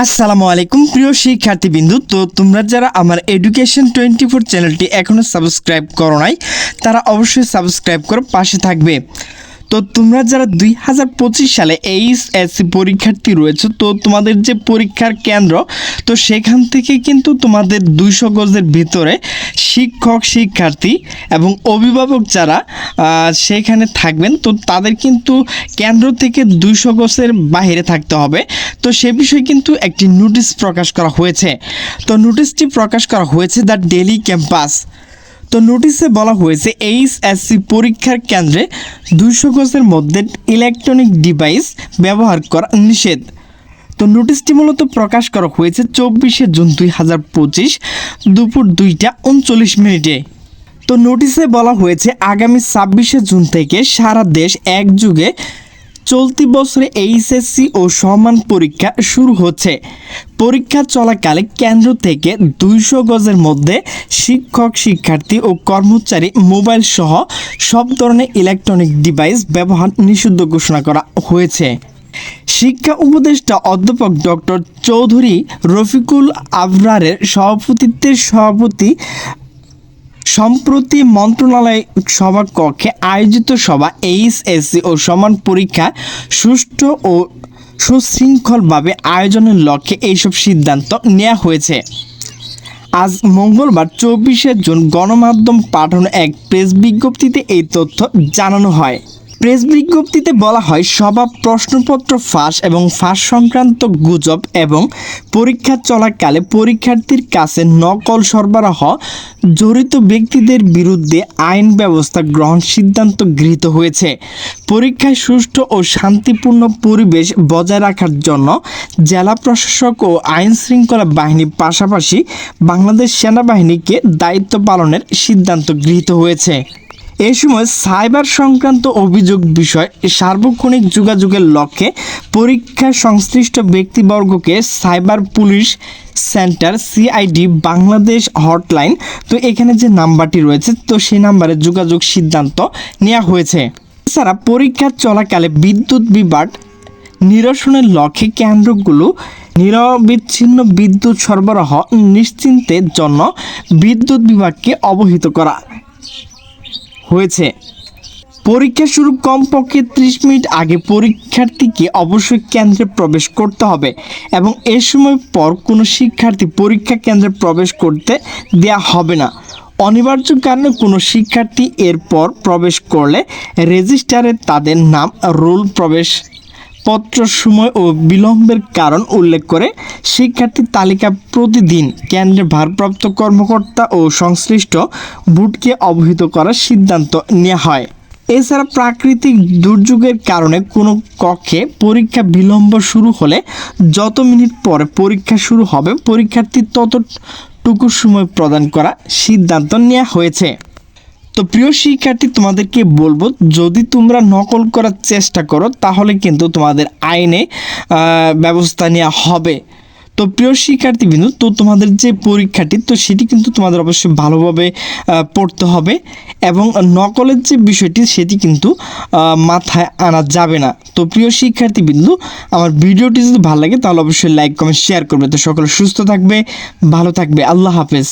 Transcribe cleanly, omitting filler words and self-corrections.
আসসালামু আলাইকুম প্রিয় শিক্ষার্থীবৃন্দু। তো তোমরা যারা আমার এডুকেশন 24 চ্যানেলটি এখনও সাবস্ক্রাইব করো নাই তারা অবশ্যই সাবস্ক্রাইব করে পাশে থাকবে। তো তোমরা যারা 2025 সালে এইচএসসি পরীক্ষার্থী রয়েছে, তো তোমাদের যে পরীক্ষার কেন্দ্র, তো সেখান থেকে কিন্তু তোমাদের 200 গজের ভিতরে শিক্ষক শিক্ষার্থী এবং অভিভাবক যারা সেখানে থাকবেন, তো তাদের কিন্তু কেন্দ্র থেকে 200 গজের বাইরে থাকতে হবে। তো সে বিষয়ে কিন্তু একটি নোটিশ প্রকাশ করা হয়েছে। তো নোটিশটি প্রকাশ করা হয়েছে দ্য ডেইলি ক্যাম্পাস। তো নোটিশে বলা হয়েছে এইচএসসি পরীক্ষার কেন্দ্রে 200 গজের মধ্যে ইলেকট্রনিক ডিভাইস ব্যবহার করা নিষেধ। তো নোটিশটি মূলত প্রকাশ করা হয়েছে 24শে জুন 2025 দুপুর 2:39। তো নোটিশে বলা হয়েছে আগামী 26শে জুন থেকে সারা দেশ একযুগে চলতি বছরে এইচএসসি ও সমান পরীক্ষা শুরু হচ্ছে। পরীক্ষা চলাকালে কেন্দ্র থেকে 200 গজের মধ্যে শিক্ষক শিক্ষার্থী ও কর্মচারী মোবাইল সহ সব ধরনের ইলেকট্রনিক ডিভাইস ব্যবহার নিষিদ্ধ ঘোষণা করা হয়েছে। শিক্ষা উপদেষ্টা অধ্যাপক ডক্টর চৌধুরী রফিকুল আবরারের সভাপতিত্বে সম্প্রতি মন্ত্রণালয় সভাকক্ষে আয়োজিত সভা এইচএসসি ও সমান পরীক্ষা সুষ্ঠু ও সুশৃঙ্খলভাবে আয়োজনের লক্ষ্যে এইসব সিদ্ধান্ত নেওয়া হয়েছে। আজ মঙ্গলবার 24শে জুন গণমাধ্যম পাঠানো এক প্রেস বিজ্ঞপ্তিতে এই তথ্য জানানো হয়। প্রেস বিজ্ঞপ্তিতে বলা হয়, সভা প্রশ্নপত্র ফাঁস এবং ফাঁস সংক্রান্ত গুজব এবং পরীক্ষা চলাকালে পরীক্ষার্থীর কাছে নকল সরবরাহ জড়িত ব্যক্তিদের বিরুদ্ধে আইন ব্যবস্থা গ্রহণ সিদ্ধান্ত গৃহীত হয়েছে। পরীক্ষায় সুষ্ঠু ও শান্তিপূর্ণ পরিবেশ বজায় রাখার জন্য জেলা প্রশাসক ও আইন শৃঙ্খলা বাহিনীর পাশাপাশি বাংলাদেশ সেনাবাহিনীকে দায়িত্ব পালনের সিদ্ধান্ত গৃহীত হয়েছে। এ সময় সাইবার সংক্রান্ত অভিযোগ বিষয় সার্বক্ষণিক যোগাযোগের লক্ষ্যে পরীক্ষা সংশ্লিষ্ট ব্যক্তিবর্গকে cyber police centre CID Bangladesh hotline, তো এখানে যে নাম্বারটি রয়েছে, তো সেই নাম্বারে যোগাযোগ সিদ্ধান্ত নেওয়া হয়েছে। এছাড়া পরীক্ষা চলাকালে বিদ্যুৎ বিভ্রাট নিরসনের লক্ষ্যে কেন্দ্রগুলো নিরবিচ্ছিন্ন বিদ্যুৎ সরবরাহ নিশ্চিন্তের জন্য বিদ্যুৎ বিভাগকে অবহিত করা হয়েছে। পরীক্ষা শুরু কমপক্ষে 30 মিনিট আগে পরীক্ষার্থীকে অবশ্যই কেন্দ্রে প্রবেশ করতে হবে এবং এ সময় পর কোনো শিক্ষার্থী পরীক্ষা কেন্দ্রে প্রবেশ করতে দেওয়া হবে না। অনিবার্য কারণে কোনো শিক্ষার্থী এরপর প্রবেশ করলে রেজিস্টারে তাদের নাম, রোল, প্রবেশ পত্র, সময় ও বিলম্বের কারণ উল্লেখ করে শিক্ষার্থী তালিকা প্রতিদিন কেন্দ্রের ভারপ্রাপ্ত কর্মকর্তা ও সংশ্লিষ্ট বোর্ডকে অবহিত করার সিদ্ধান্ত নেওয়া হয়। এছাড়া প্রাকৃতিক দুর্যোগের কারণে কোনো কক্ষে পরীক্ষা বিলম্ব শুরু হলে যত মিনিট পরে পরীক্ষা শুরু হবে পরীক্ষার্থী ততটুকু সময় প্রদান করা সিদ্ধান্ত নেওয়া হয়েছে। তো প্রিয় শিক্ষার্থী, তোমাদেরকে বলবো, যদি তোমরা নকল করার চেষ্টা করো তাহলে কিন্তু তোমাদের আইনে ব্যবস্থা নেওয়া হবে। তো প্রিয় শিক্ষার্থীবৃন্দ, তো তোমাদের যে পরীক্ষাটি, তো সেটি কিন্তু তোমাদের অবশ্যই ভালোভাবে পড়তে হবে এবং নকলের যে বিষয়টি সেটি কিন্তু মাথায় আনা যাবে না। তো প্রিয় শিক্ষার্থীবৃন্দ, আমার ভিডিওটি যদি ভালো লাগে তাহলে অবশ্যই লাইক, কমেন্ট, শেয়ার করবে। তো সকলে সুস্থ থাকবে, ভালো থাকবে। আল্লাহ হাফেজ।